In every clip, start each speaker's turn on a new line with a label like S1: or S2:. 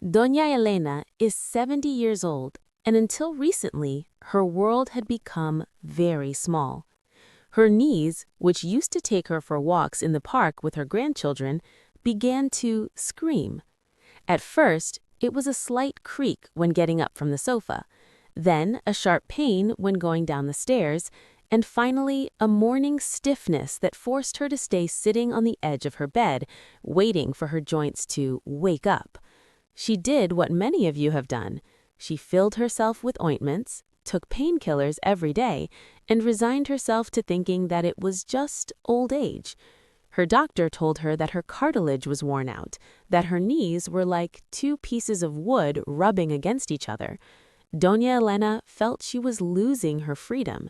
S1: Doña Elena is 70 years old, and until recently, her world had become very small. Her knees, which used to take her for walks in the park with her grandchildren, began to scream. At first, it was a slight creak when getting up from the sofa, then a sharp pain when going down the stairs, and finally a morning stiffness that forced her to stay sitting on the edge of her bed, waiting for her joints to wake up. She did what many of you have done. She filled herself with ointments, took painkillers every day, and resigned herself to thinking that it was just old age. Her doctor told her that her cartilage was worn out, that her knees were like two pieces of wood rubbing against each other. Doña Elena felt she was losing her freedom.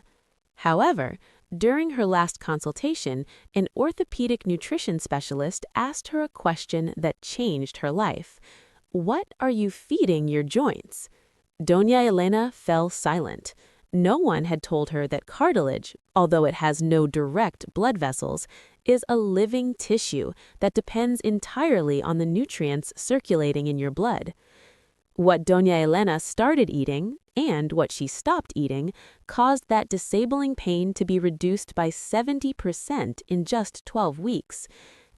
S1: However, during her last consultation, an orthopedic nutrition specialist asked her a question that changed her life. What are you feeding your joints? Doña Elena fell silent. No one had told her that cartilage, although it has no direct blood vessels, is a living tissue that depends entirely on the nutrients circulating in your blood. What Doña Elena started eating, and what she stopped eating, caused that disabling pain to be reduced by 70% in just 12 weeks.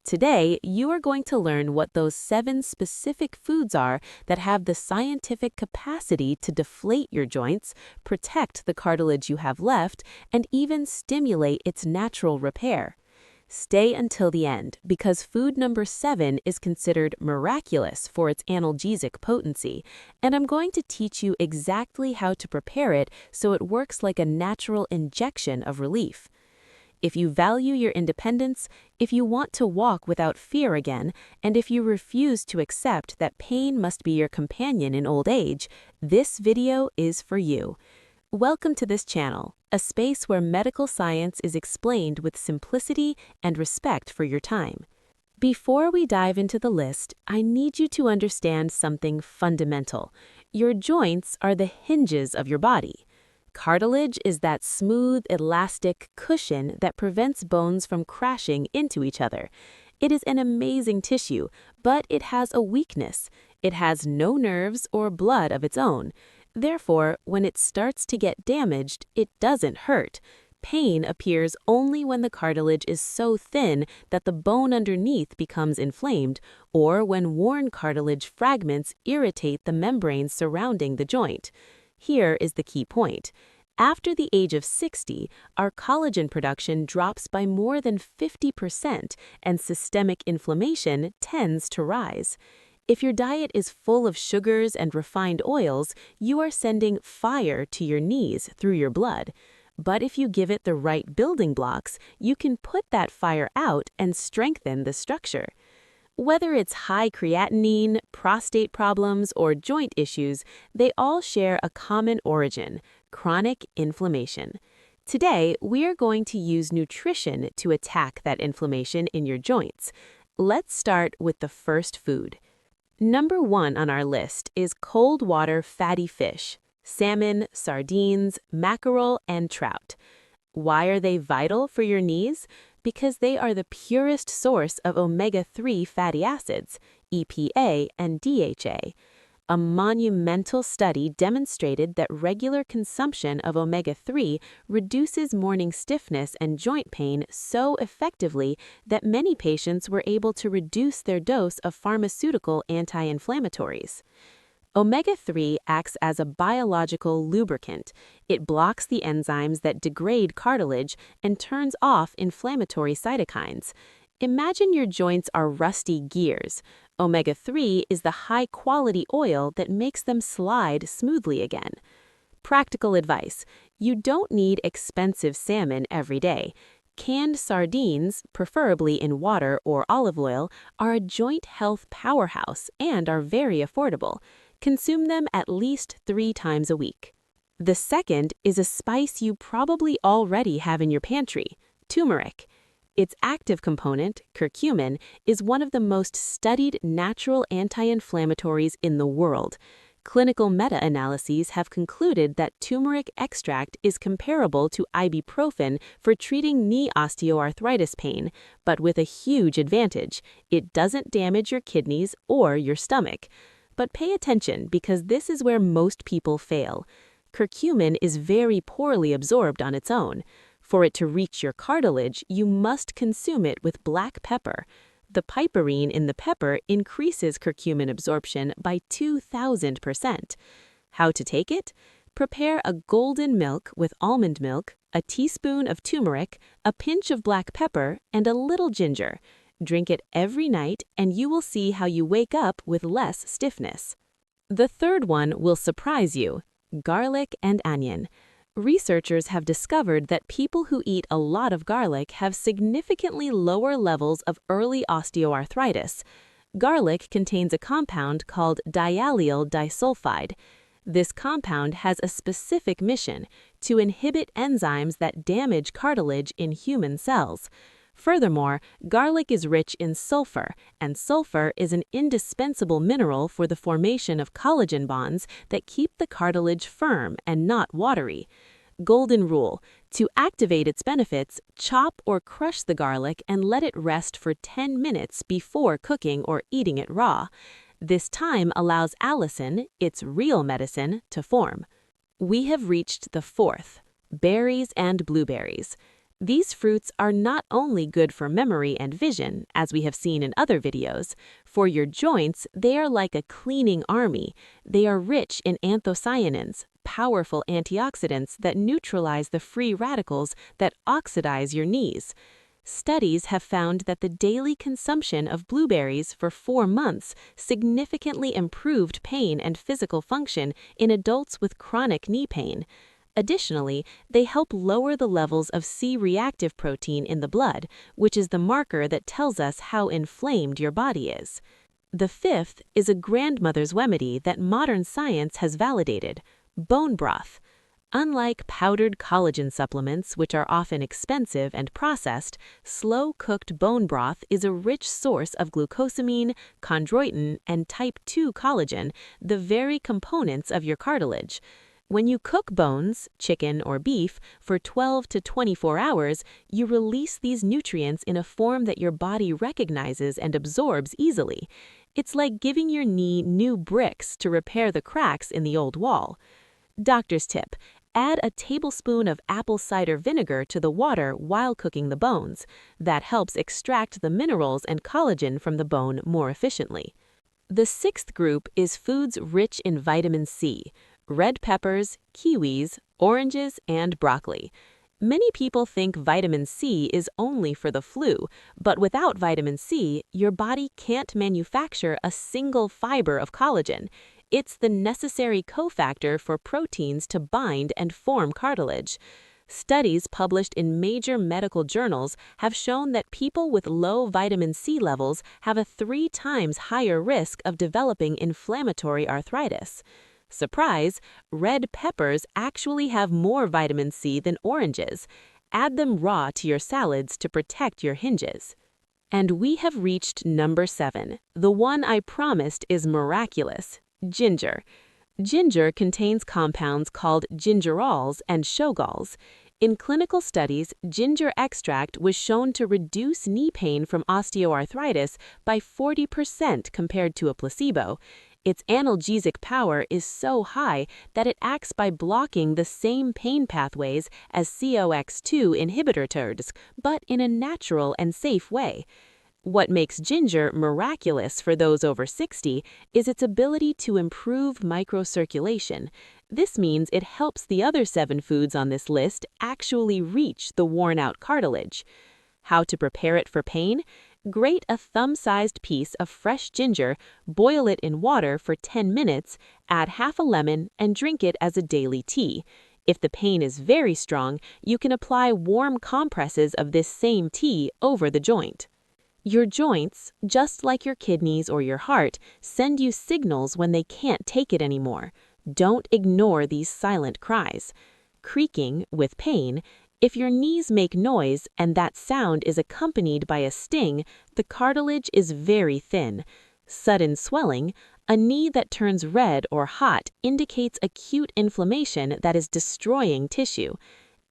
S1: Today, you are going to learn what those 7 specific foods are that have the scientific capacity to deflate your joints, protect the cartilage you have left, and even stimulate its natural repair. Stay until the end, because food number 7 is considered miraculous for its analgesic potency, and I'm going to teach you exactly how to prepare it so it works like a natural injection of relief. If you value your independence, if you want to walk without fear again, and if you refuse to accept that pain must be your companion in old age, this video is for you. Welcome to this channel, a space where medical science is explained with simplicity and respect for your time. Before we dive into the list, I need you to understand something fundamental. Your joints are the hinges of your body. Cartilage is that smooth, elastic cushion that prevents bones from crashing into each other. It is an amazing tissue, but it has a weakness. It has no nerves or blood of its own. Therefore, when it starts to get damaged, it doesn't hurt. Pain appears only when the cartilage is so thin that the bone underneath becomes inflamed, or when worn cartilage fragments irritate the membranes surrounding the joint. Here is the key point. After the age of 60, our collagen production drops by more than 50%, and systemic inflammation tends to rise. If your diet is full of sugars and refined oils, you are sending fire to your knees through your blood. But if you give it the right building blocks, you can put that fire out and strengthen the structure. Whether it's high creatinine, prostate problems, or joint issues, they all share a common origin: chronic inflammation. Today, we are going to use nutrition to attack that inflammation in your joints. Let's start with the first food. Number 1 on our list is cold water fatty fish: salmon, sardines, mackerel, and trout. Why are they vital for your knees? Because they are the purest source of omega-3 fatty acids, EPA and DHA. A monumental study demonstrated that regular consumption of omega-3 reduces morning stiffness and joint pain so effectively that many patients were able to reduce their dose of pharmaceutical anti-inflammatories. Omega-3 acts as a biological lubricant. It blocks the enzymes that degrade cartilage and turns off inflammatory cytokines. Imagine your joints are rusty gears. Omega-3 is the high-quality oil that makes them slide smoothly again. Practical advice: you don't need expensive salmon every day. Canned sardines, preferably in water or olive oil, are a joint health powerhouse and are very affordable. Consume them at least 3 times a week. The second is a spice you probably already have in your pantry: turmeric. Its active component, curcumin, is one of the most studied natural anti-inflammatories in the world. Clinical meta-analyses have concluded that turmeric extract is comparable to ibuprofen for treating knee osteoarthritis pain, but with a huge advantage: it doesn't damage your kidneys or your stomach. But pay attention because this is where most people fail. Curcumin is very poorly absorbed on its own. For it to reach your cartilage, you must consume it with black pepper. The piperine in the pepper increases curcumin absorption by 2,000%. How to take it? Prepare a golden milk with almond milk, a teaspoon of turmeric, a pinch of black pepper, and a little ginger. Drink it every night and you will see how you wake up with less stiffness. The third one will surprise you: garlic and onion. Researchers have discovered that people who eat a lot of garlic have significantly lower levels of early osteoarthritis. Garlic contains a compound called diallyl disulfide. This compound has a specific mission: to inhibit enzymes that damage cartilage in human cells. Furthermore, garlic is rich in sulfur, and sulfur is an indispensable mineral for the formation of collagen bonds that keep the cartilage firm and not watery. Golden rule: to activate its benefits, chop or crush the garlic and let it rest for 10 minutes before cooking or eating it raw. This time allows allicin, its real medicine, to form. We have reached the fourth: berries and blueberries. These fruits are not only good for memory and vision, as we have seen in other videos. For your joints, they are like a cleaning army. They are rich in anthocyanins, powerful antioxidants that neutralize the free radicals that oxidize your knees. Studies have found that the daily consumption of blueberries for 4 months significantly improved pain and physical function in adults with chronic knee pain. Additionally, they help lower the levels of C-reactive protein in the blood, which is the marker that tells us how inflamed your body is. The fifth is a grandmother's remedy that modern science has validated: bone broth. Unlike powdered collagen supplements, which are often expensive and processed, slow-cooked bone broth is a rich source of glucosamine, chondroitin, and type 2 collagen, the very components of your cartilage. When you cook bones, chicken or beef, for 12 to 24 hours, you release these nutrients in a form that your body recognizes and absorbs easily. It's like giving your knee new bricks to repair the cracks in the old wall. Doctor's tip: add a tablespoon of apple cider vinegar to the water while cooking the bones. That helps extract the minerals and collagen from the bone more efficiently. The sixth group is foods rich in vitamin C: red peppers, kiwis, oranges, and broccoli. Many people think vitamin C is only for the flu, but without vitamin C, your body can't manufacture a single fiber of collagen. It's the necessary cofactor for proteins to bind and form cartilage. Studies published in major medical journals have shown that people with low vitamin C levels have a 3 times higher risk of developing inflammatory arthritis. Surprise! Red peppers actually have more vitamin C than oranges. Add them raw to your salads to protect your hinges. And we have reached number 7, the one I promised is miraculous: ginger. Ginger contains compounds called gingerols and shogols. In clinical studies, ginger extract was shown to reduce knee pain from osteoarthritis by 40% compared to a placebo. Its analgesic power is so high that it acts by blocking the same pain pathways as COX-2 inhibitors, but in a natural and safe way. What makes ginger miraculous for those over 60 is its ability to improve microcirculation. This means it helps the other 7 foods on this list actually reach the worn-out cartilage. How to prepare it for pain? Grate a thumb-sized piece of fresh ginger, boil it in water for 10 minutes, add half a lemon, and drink it as a daily tea. If the pain is very strong, you can apply warm compresses of this same tea over the joint. Your joints, just like your kidneys or your heart, send you signals when they can't take it anymore. Don't ignore these silent cries. Creaking, with pain. If your knees make noise and that sound is accompanied by a sting, the cartilage is very thin. Sudden swelling, a knee that turns red or hot indicates acute inflammation that is destroying tissue.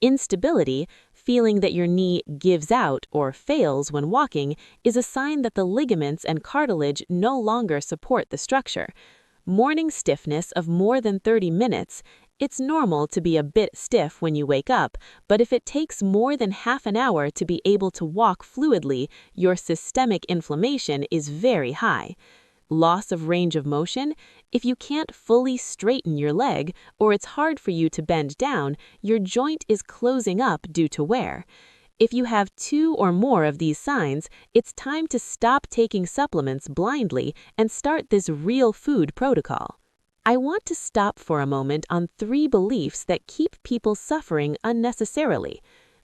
S1: Instability, feeling that your knee gives out or fails when walking, is a sign that the ligaments and cartilage no longer support the structure. Morning stiffness of more than 30 minutes. It's normal to be a bit stiff when you wake up, but if it takes more than half an hour to be able to walk fluidly, your systemic inflammation is very high. Loss of range of motion. If you can't fully straighten your leg, or it's hard for you to bend down, your joint is closing up due to wear. If you have 2 or more of these signs, it's time to stop taking supplements blindly and start this real food protocol. I want to stop for a moment on 3 beliefs that keep people suffering unnecessarily.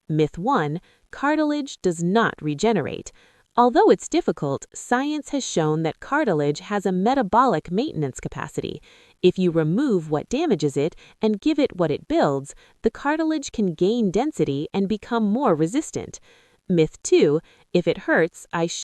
S1: Myth 1: cartilage does not regenerate. Although it's difficult, science has shown that cartilage has a metabolic maintenance capacity. If you remove what damages it and give it what it builds, the cartilage can gain density and become more resistant. Myth 2: if it hurts, I